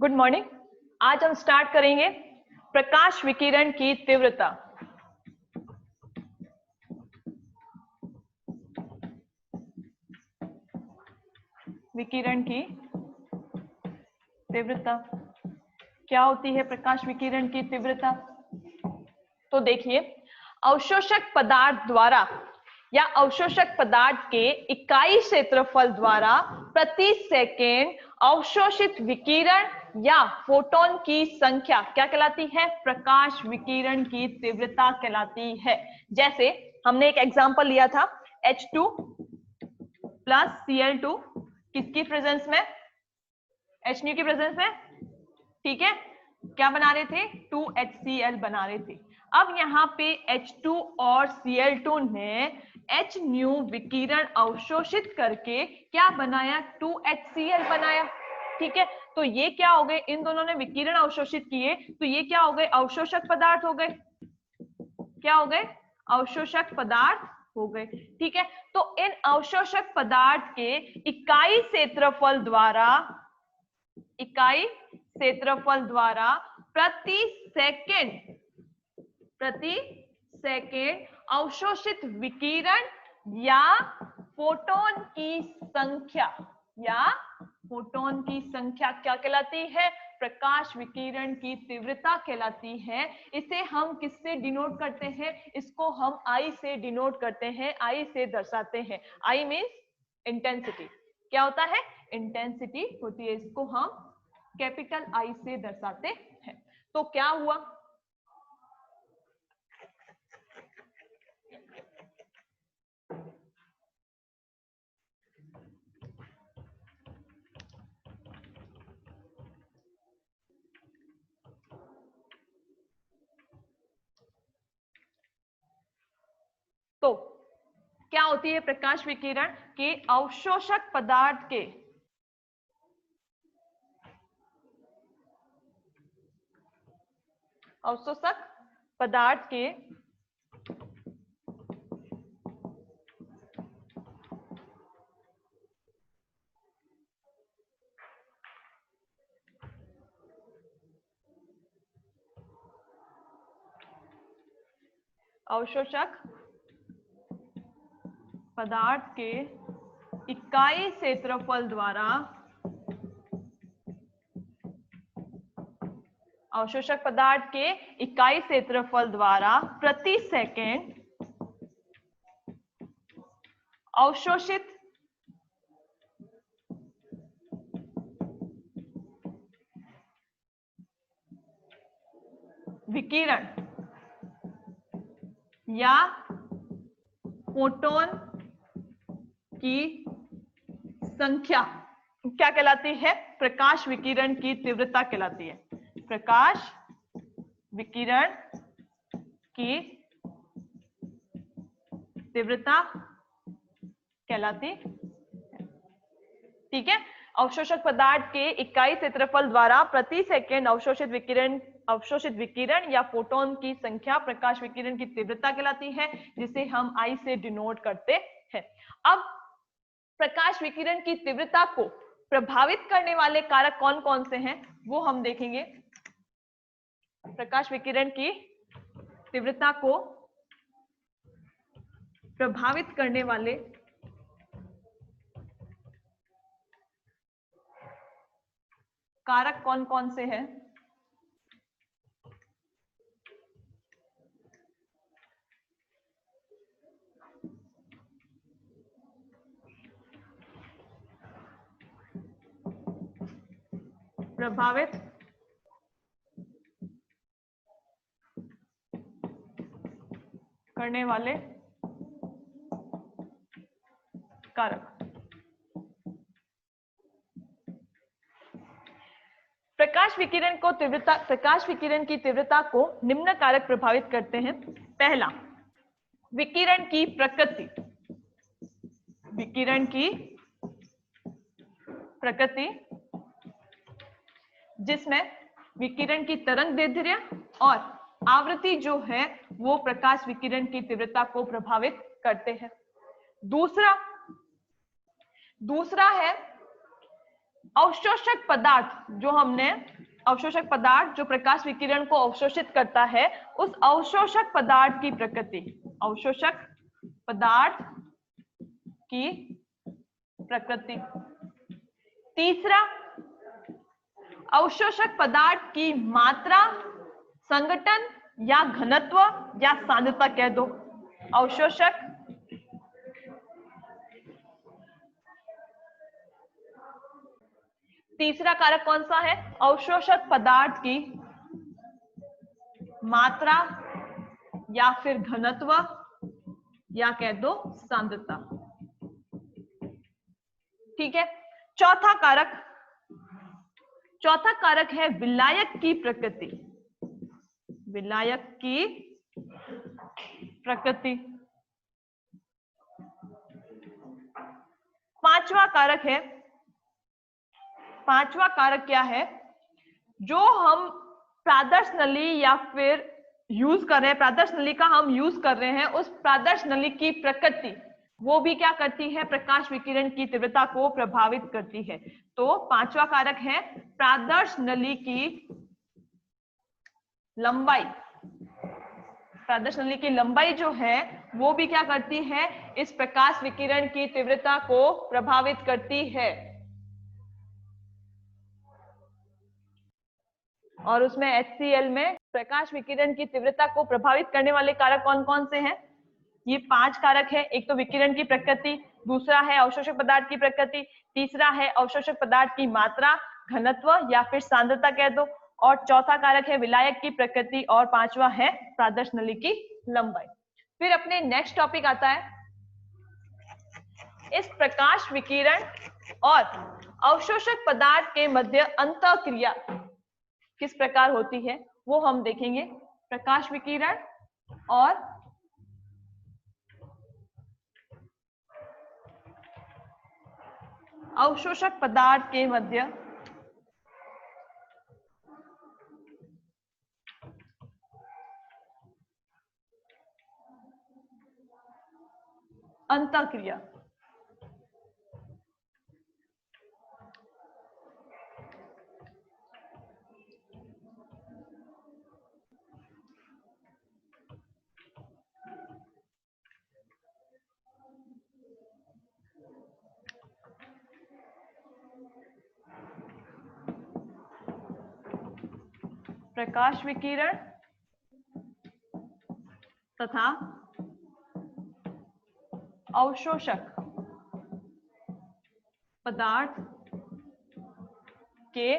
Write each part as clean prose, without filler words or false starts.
Good morning. आज हम start करेंगे प्रकाश विकिरण की तीव्रता। विकिरण की तीव्रता क्या होती है? प्रकाश विकिरण की तीव्रता। तो देखिए, अवशोषक पदार्थ द्वारा या अवशोषक पदार्थ के इकाई क्षेत्रफल द्वारा प्रति सेकेंड अवशोषित विकिरण या फोटोन की संख्या क्या कहलाती है? प्रकाश विकिरण की तीव्रता कहलाती है। जैसे हमने एक एग्जांपल लिया था H2 प्लस Cl2 किसकी प्रेजेंस में? HNu की प्रेजेंस में, ठीक है। क्या बना रहे थे? 2HCl बना रहे थे। अब यहाँ पे H2 और Cl2 ने HNu विकिरण अवशोषित करके क्या बनाया? 2HCl बनाया, ठीक है। तो ये क्या हो गए? इन दोनों ने विकिरण अवशोषित किए, तो ये क्या हो गए? अवशोषक पदार्थ हो गए। क्या हो गए? अवशोषक पदार्थ हो गए, ठीक है। तो इन अवशोषक पदार्थ के इकाई क्षेत्रफल द्वारा प्रति सेकेंड अवशोषित विकिरण या फोटोन की संख्या क्या कहलाती है? प्रकाश विकिरण की तीव्रता कहलाती है। इसे हम किससे डिनोट करते हैं? इसको हम I से डिनोट करते हैं, I से दर्शाते हैं। I means intensity. क्या होता है? इंटेंसिटी होती है। इसको हम कैपिटल I से दर्शाते हैं। तो क्या हुआ? तो क्या होती है प्रकाश विकिरण? के अवशोषक पदार्थ के इकाई क्षेत्रफल द्वारा अवशोषक पदार्थ के इकाई क्षेत्रफल द्वारा प्रति सेकेंड अवशोषित विकिरण या फोटोन की संख्या क्या कहलाती है? प्रकाश विकिरण की तीव्रता कहलाती है। प्रकाश विकिरण की तीव्रता कहलाती है, ठीक है। अवशोषक पदार्थ के इकाई क्षेत्रफल द्वारा प्रति सेकेंड अवशोषित विकिरण या फोटोन की संख्या प्रकाश विकिरण की तीव्रता कहलाती है, जिसे हम I से डिनोट करते हैं। अब प्रकाश विकिरण की तीव्रता को प्रभावित करने वाले कारक कौन कौन से हैं वो हम देखेंगे। प्रकाश विकिरण की तीव्रता को प्रभावित करने वाले कारक कौन कौन से हैं? प्रभावित करने वाले कारक। प्रकाश विकिरण की तीव्रता को निम्न कारक प्रभावित करते हैं। पहला, विकिरण की प्रकृति। विकिरण की प्रकृति जिसमें विकिरण की तरंगदैर्ध्य और आवृत्ति जो है वो प्रकाश विकिरण की तीव्रता को प्रभावित करते हैं। दूसरा है अवशोषक पदार्थ जो हमने अवशोषक पदार्थ जो प्रकाश विकिरण को अवशोषित करता है, उस अवशोषक पदार्थ की प्रकृति, अवशोषक पदार्थ की प्रकृति। तीसरा, अवशोषक पदार्थ की मात्रा, संगठन या घनत्व या सांद्रता कह दो। अवशोषक तीसरा कारक कौन सा है? अवशोषक पदार्थ की मात्रा या फिर घनत्व या कह दो सांद्रता। ठीक है। चौथा कारक है विलायक की प्रकृति, विलायक की प्रकृति। पांचवा कारक क्या है? जो हम प्रादर्श नली या फिर यूज कर रहे हैं, प्रादर्श नली का हम यूज कर रहे हैं, उस प्रादर्श नली की प्रकृति वो भी क्या करती है? प्रकाश विकिरण की तीव्रता को प्रभावित करती है। तो पांचवा कारक है प्रादर्श नली की लंबाई। प्रादर्श नली की लंबाई जो है वो भी क्या करती है? इस प्रकाश विकिरण की तीव्रता को प्रभावित करती है। और उसमें HCl में प्रकाश विकिरण की तीव्रता को प्रभावित करने वाले कारक कौन कौन से हैं? ये 5 कारक है। एक तो विकिरण की प्रकृति, दूसरा है अवशोषक पदार्थ की प्रकृति, तीसरा है अवशोषक पदार्थ की मात्रा, घनत्व या फिर सांद्रता कह दो, और चौथा कारक है विलायक की प्रकृति, और पांचवा है प्रादर्श नली की लंबाई। फिर अपने नेक्स्ट टॉपिक आता है, इस प्रकाश विकिरण और अवशोषक पदार्थ के मध्य अंतःक्रिया किस प्रकार होती है वो हम देखेंगे। प्रकाश विकिरण और अवशोषक पदार्थ के मध्य अंतःक्रिया। प्रकाश विकिरण तथा अवशोषक पदार्थ के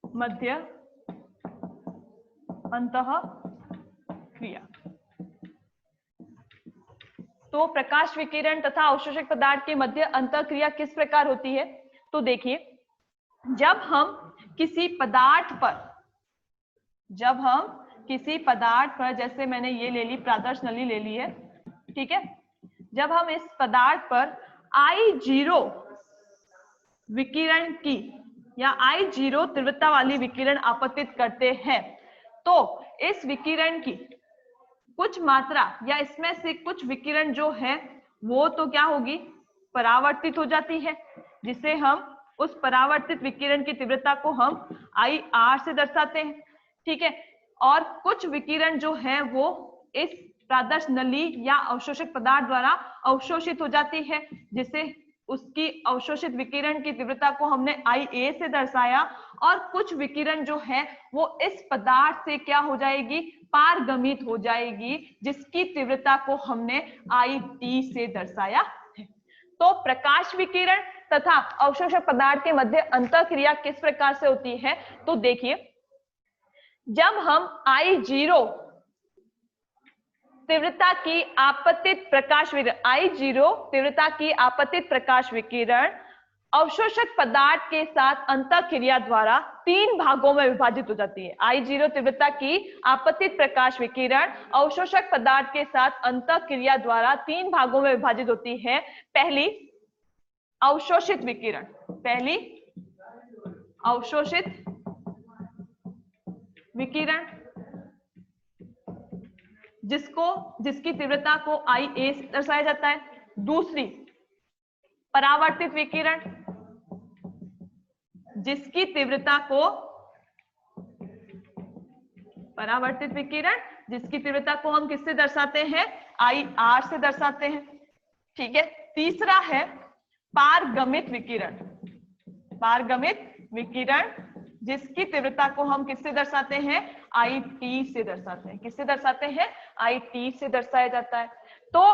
मध्य अंतःक्रिया। तो प्रकाश विकिरण तथा अवशोषक पदार्थ के मध्य अंतःक्रिया किस प्रकार होती है? तो देखिए, जब हम किसी पदार्थ पर जैसे मैंने ये ले ली, प्रादर्श नली ले ली है, ठीक है, जब हम इस पदार्थ पर I0 विकिरण की या I0 तीव्रता वाली विकिरण आपतित करते हैं, तो इस विकिरण की कुछ मात्रा या इसमें से कुछ विकिरण जो है वो तो क्या होगी? परावर्तित हो जाती है, जिसे हम उस परावर्तित विकिरण की तीव्रता को हम IR से दर्शाते हैं। ठीक है। और कुछ विकिरण जो है वो इस प्रादर्श नली या अवशोषक पदार्थ द्वारा अवशोषित हो जाती है, जिसे उसकी अवशोषित विकिरण की तीव्रता को हमने IA से दर्शाया। और कुछ विकिरण जो है वो इस पदार्थ से क्या हो जाएगी? पारगमित हो जाएगी, जिसकी तीव्रता को हमने IT से दर्शाया है। तो प्रकाश विकिरण तथा अवशोषक पदार्थ के मध्य अंतःक्रिया किस प्रकार से होती है? तो देखिए, जब हम I0 तीव्रता की आपतित प्रकाश विकिरण, I0 तीव्रता की आपतित प्रकाश विकिरण अवशोषक पदार्थ के साथ अंतःक्रिया द्वारा 3 भागों में विभाजित हो जाती है। I0 तीव्रता की आपतित प्रकाश विकिरण अवशोषक पदार्थ के साथ अंतःक्रिया द्वारा 3 भागों में विभाजित होती है। पहली अवशोषित विकिरण, पहली अवशोषित विकिरण जिसकी तीव्रता को IA से दर्शाया जाता है। दूसरी परावर्तित विकिरण जिसकी तीव्रता को परावर्तित विकिरण जिसकी तीव्रता को हम किससे दर्शाते हैं, IR से दर्शाते हैं। ठीक है। तीसरा है पारगमित विकिरण, पारगमित विकिरण जिसकी तीव्रता को हम किससे दर्शाते हैं, IT से दर्शाते हैं। किससे दर्शाते हैं, IT से दर्शाया जाता है। तो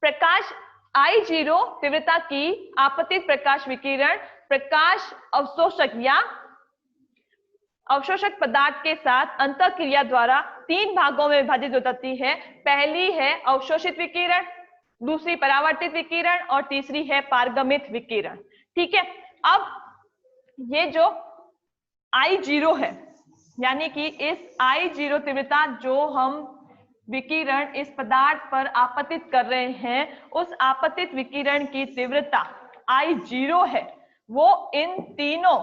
प्रकाश I0 तीव्रता की आपतित प्रकाश विकिरण प्रकाश अवशोषक या अवशोषक पदार्थ के साथ अंतःक्रिया द्वारा 3 भागों में विभाजित हो जाती है। पहली है अवशोषित विकिरण, दूसरी परावर्तित विकिरण और तीसरी है पारगमित विकिरण। ठीक है। अब ये जो I0 है, यानी कि इस I0 तीव्रता जो हम विकिरण इस पदार्थ पर आपतित कर रहे हैं, उस आपतित विकिरण की तीव्रता I0 है, वो इन तीनों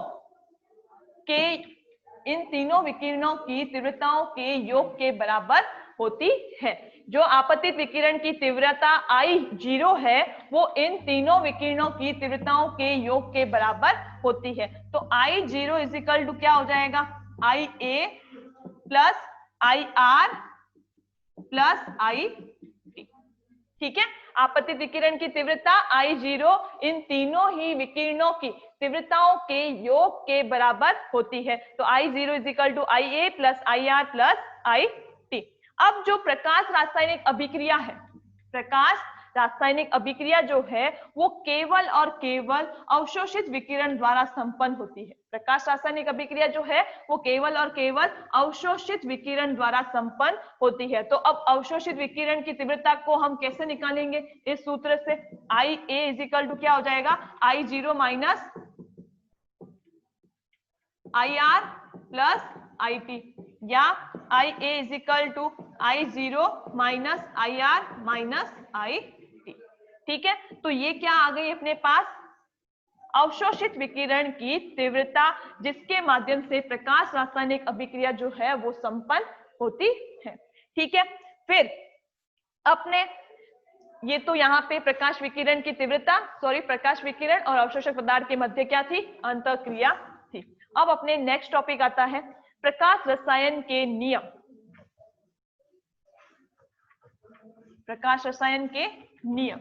विकिरणों की तीव्रताओं के योग के बराबर होती है। जो आपतित विकिरण की तीव्रता I0 है वो इन तीनों विकिरणों की तीव्रताओं के योग के बराबर होती है। तो I0 इजिकल टू क्या हो जाएगा, IA plus IR plus IT। ठीक है। आपतित विकिरण की तीव्रता I0 इन तीनों ही विकिरणों की तीव्रताओं के योग के बराबर होती है। तो I0 equal to IA plus IR plus IT। अब जो प्रकाश रासायनिक अभिक्रिया है, प्रकाश रासायनिक अभिक्रिया जो है वो केवल और केवल अवशोषित विकिरण द्वारा संपन्न होती है। प्रकाश रासायनिक अभिक्रिया जो है वो केवल और केवल अवशोषित विकिरण द्वारा संपन्न होती है। तो अब अवशोषित विकिरण की तीव्रता को हम कैसे निकालेंगे, इस सूत्र से IA इजिकल टू क्या हो जाएगा, I0 minus IR plus IT या IA equal to I0 minus IR minus IT। ठीक है। तो ये क्या आ गई अपने पास, अवशोषित विकिरण की तीव्रता जिसके माध्यम से प्रकाश रासायनिक अभिक्रिया जो है वो संपन्न होती है। ठीक है। फिर अपने ये तो यहाँ पे प्रकाश विकिरण की तीव्रता, प्रकाश विकिरण और अवशोषक पदार्थ के मध्य क्या थी, अंतःक्रिया थी। अब अपने नेक्स्ट टॉपिक आता है प्रकाश रसायन के नियम। प्रकाश रसायन के नियम।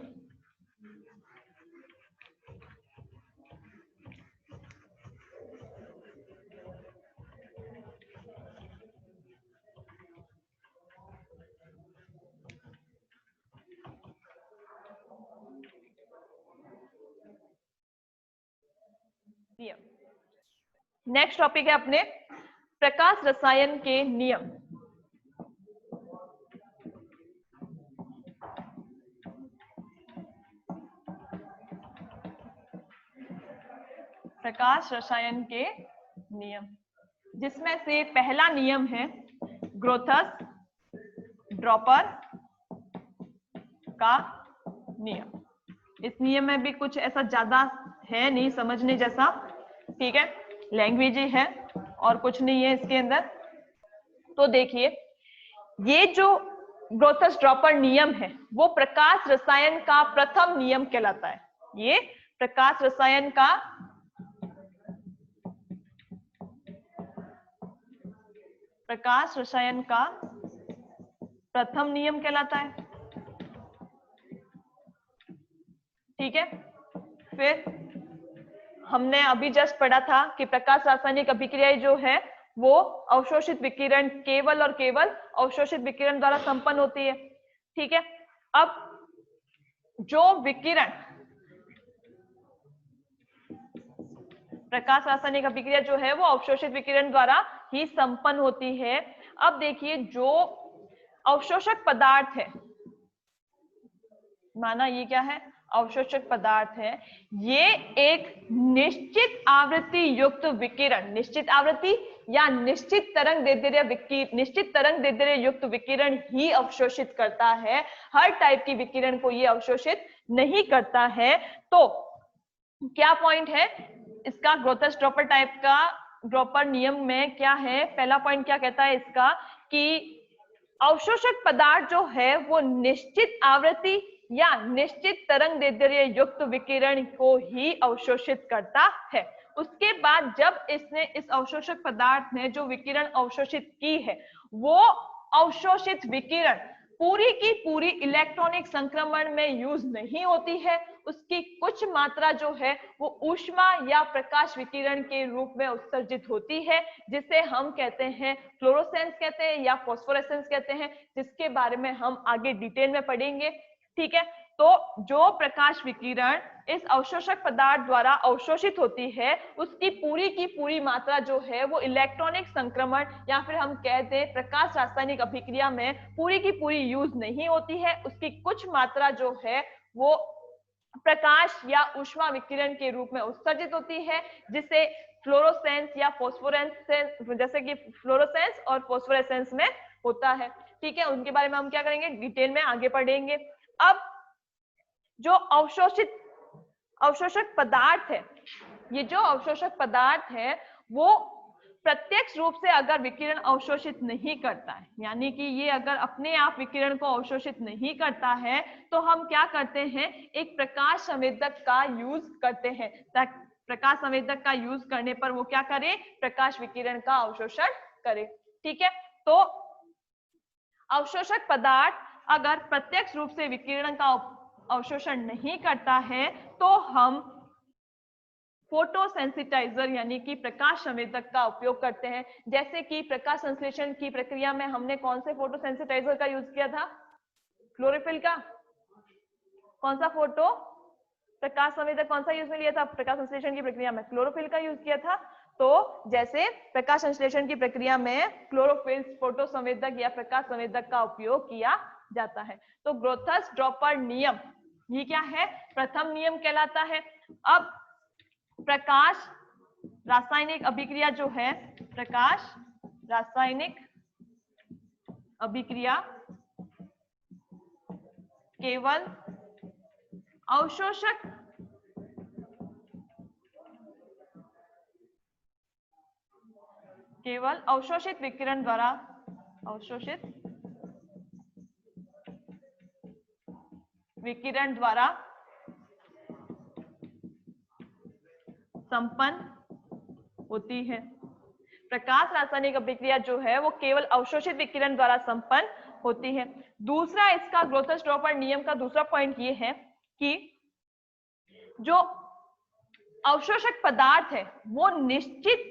नेक्स्ट टॉपिक है अपने प्रकाश रसायन के नियम। प्रकाश रसायन के नियम, जिसमें से पहला नियम है ग्रोथस ड्रॉपर का नियम। इस नियम में भी कुछ ऐसा ज्यादा है नहीं समझने जैसा। ठीक है। लैंग्वेज ही है और कुछ नहीं है इसके अंदर। तो देखिए, ये जो ग्रोथस ड्रॉपर नियम है वो प्रकाश रसायन का प्रथम नियम कहलाता है। ये प्रकाश रसायन का प्रथम नियम कहलाता है। ठीक है। फिर हमने अभी जस्ट पढ़ा था कि प्रकाश रासायनिक अभिक्रिया जो है वो अवशोषित विकिरण, केवल और केवल अवशोषित विकिरण द्वारा संपन्न होती है। ठीक है। अब जो विकिरण प्रकाश रासायनिक अभिक्रिया जो है वो अवशोषित विकिरण द्वारा ही संपन्न होती है। अब देखिए, जो अवशोषक पदार्थ है, माना ये क्या है, अवशोषक पदार्थ है, ये एक निश्चित आवृत्ति युक्त विकिरण, निश्चित आवृत्ति या निश्चित तरंग दैर्ध्य युक्त विकिरण ही अवशोषित करता है। हर टाइप की विकिरण को ये अवशोषित नहीं करता है। तो क्या पॉइंट है इसका, ग्रोथस ड्रॉपर टाइप का ड्रॉपर नियम में क्या है, पहला पॉइंट क्या कहता है इसका कि अवशोषक पदार्थ जो है वो निश्चित आवृत्ति या निश्चित तरंग दैर्ध्य युक्त विकिरण को ही अवशोषित करता है। उसके बाद जब इसने इस अवशोषक पदार्थ ने जो विकिरण अवशोषित की है, वो अवशोषित विकिरण पूरी की पूरी इलेक्ट्रॉनिक संक्रमण में यूज नहीं होती है। उसकी कुछ मात्रा जो है वो ऊष्मा या प्रकाश विकिरण के रूप में उत्सर्जित होती है, जिसे हम कहते हैं फ्लोरोसेंस कहते हैं या फॉस्फोरेसेंस कहते हैं, जिसके बारे में हम आगे डिटेल में पढ़ेंगे। ठीक है, तो जो प्रकाश विकिरण इस अवशोषक पदार्थ द्वारा अवशोषित होती है, उसकी पूरी की पूरी मात्रा जो है वो इलेक्ट्रॉनिक संक्रमण या फिर हम कहते हैं प्रकाश रासायनिक अभिक्रिया में पूरी की पूरी यूज नहीं होती है। उसकी कुछ मात्रा जो है वो प्रकाश या ऊष्मा विकिरण के रूप में उत्सर्जित होती है, जिसे फ्लोरोसेंस या फॉस्फोरेंस से, जैसे कि फ्लोरोसेंस और फॉस्फोरेसेंस में होता है। ठीक है, उनके बारे में हम क्या करेंगे, डिटेल में आगे पढ़ेंगे। अब जो अवशोषक पदार्थ है, ये जो अवशोषक पदार्थ है वो प्रत्यक्ष रूप से अगर विकिरण अवशोषित नहीं करता है, यानी कि ये अगर अपने आप विकिरण को अवशोषित नहीं करता है, तो हम क्या करते हैं, एक प्रकाश संवेदक का यूज करते हैं। प्रकाश संवेदक का यूज करने पर वो क्या करे, प्रकाश विकिरण का अवशोषण करे। ठीक है, तो अवशोषक पदार्थ अगर प्रत्यक्ष रूप से विकिरण का अवशोषण नहीं करता है, तो हम फोटोसेंसिटाइजर यानी कि प्रकाश संवेदक का उपयोग करते हैं। जैसे कि प्रकाश संश्लेषण की प्रक्रिया में हमने कौन से फोटोसेंसिटाइजर का यूज किया था, क्लोरोफिल का। कौन सा फोटो प्रकाश संवेदक कौन सा यूज में लिया था प्रकाश संश्लेषण की प्रक्रिया में, क्लोरोफिल का यूज किया था। तो जैसे प्रकाश संश्लेषण की प्रक्रिया में क्लोरोफिल फोटो संवेदक या प्रकाश संवेदक का उपयोग किया जाता है। तो ग्रोथस ड्रॉपर नियम ये क्या है, प्रथम नियम कहलाता है। अब प्रकाश रासायनिक अभिक्रिया जो है, प्रकाश रासायनिक अभिक्रिया केवल अवशोषित विकिरण द्वारा संपन्न होती है। प्रकाश रासायनिक अभिक्रिया जो है वो केवल अवशोषित विकिरण द्वारा संपन्न होती है। दूसरा इसका ग्रोथस ड्रॉपर नियम का दूसरा पॉइंट ये है कि जो अवशोषक पदार्थ है वो निश्चित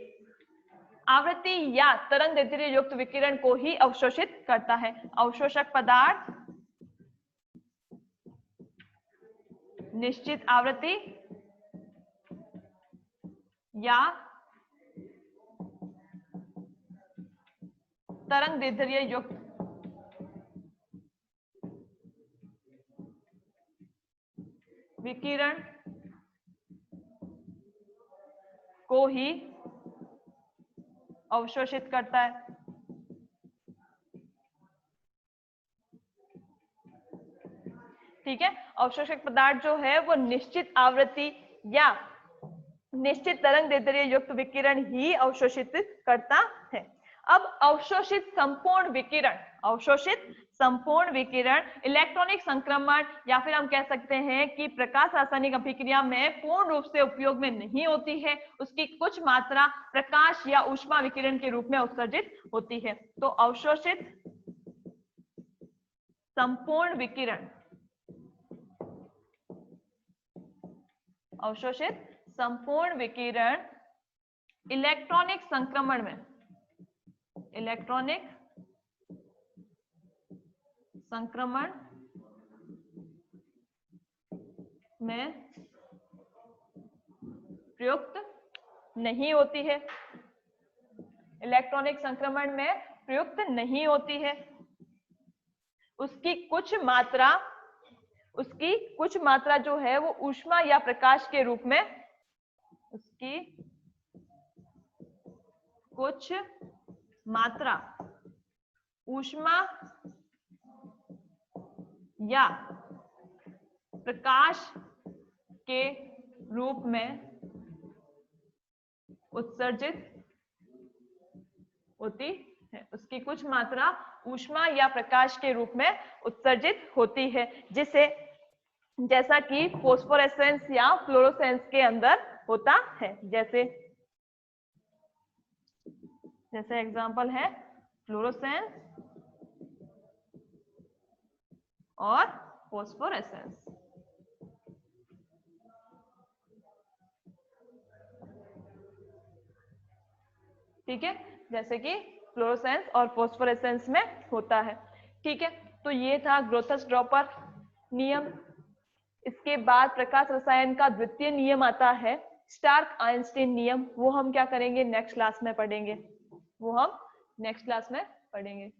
आवृत्ति या तरंग दैर्ध्य युक्त विकिरण को ही अवशोषित करता है। अवशोषक पदार्थ निश्चित आवृत्ति या तरंग दैर्ध्य युक्त विकिरण को ही अवशोषित करता है। ठीक है, अवशोषक पदार्थ जो है वो निश्चित आवृत्ति या निश्चित तरंग दैर्ध्य युक्त विकिरण ही अवशोषित करता है। अब अवशोषित संपूर्ण विकिरण इलेक्ट्रॉनिक संक्रमण या फिर हम कह सकते हैं कि प्रकाश रासायनिक अभिक्रिया में पूर्ण रूप से उपयोग में नहीं होती है। उसकी कुछ मात्रा प्रकाश या ऊष्मा विकिरण के रूप में उत्सर्जित होती है। तो अवशोषित संपूर्ण विकिरण इलेक्ट्रॉनिक संक्रमण में प्रयुक्त नहीं होती है। इलेक्ट्रॉनिक संक्रमण में प्रयुक्त नहीं होती है। उसकी कुछ मात्रा जो है वो ऊष्मा या प्रकाश के रूप में, उसकी कुछ मात्रा ऊष्मा या प्रकाश के रूप में उत्सर्जित होती है। उसकी कुछ मात्रा ऊष्मा या प्रकाश के रूप में उत्सर्जित होती है, जिसे जैसा कि फोस्फोरेसेंस या फ्लोरोसेंस के अंदर होता है। जैसे एग्जांपल है फ्लोरोसेंस और फोस्फोरेसेंस। ठीक है, जैसे कि फ्लोरोसेंस और फोस्फोरेसेंस में होता है। ठीक है, तो ये था ग्रोथस ड्रॉपर नियम। इसके बाद प्रकाश रसायन का द्वितीय नियम आता है स्टार्क आइंस्टीन नियम। वो हम क्या करेंगे, नेक्स्ट क्लास में पढ़ेंगे।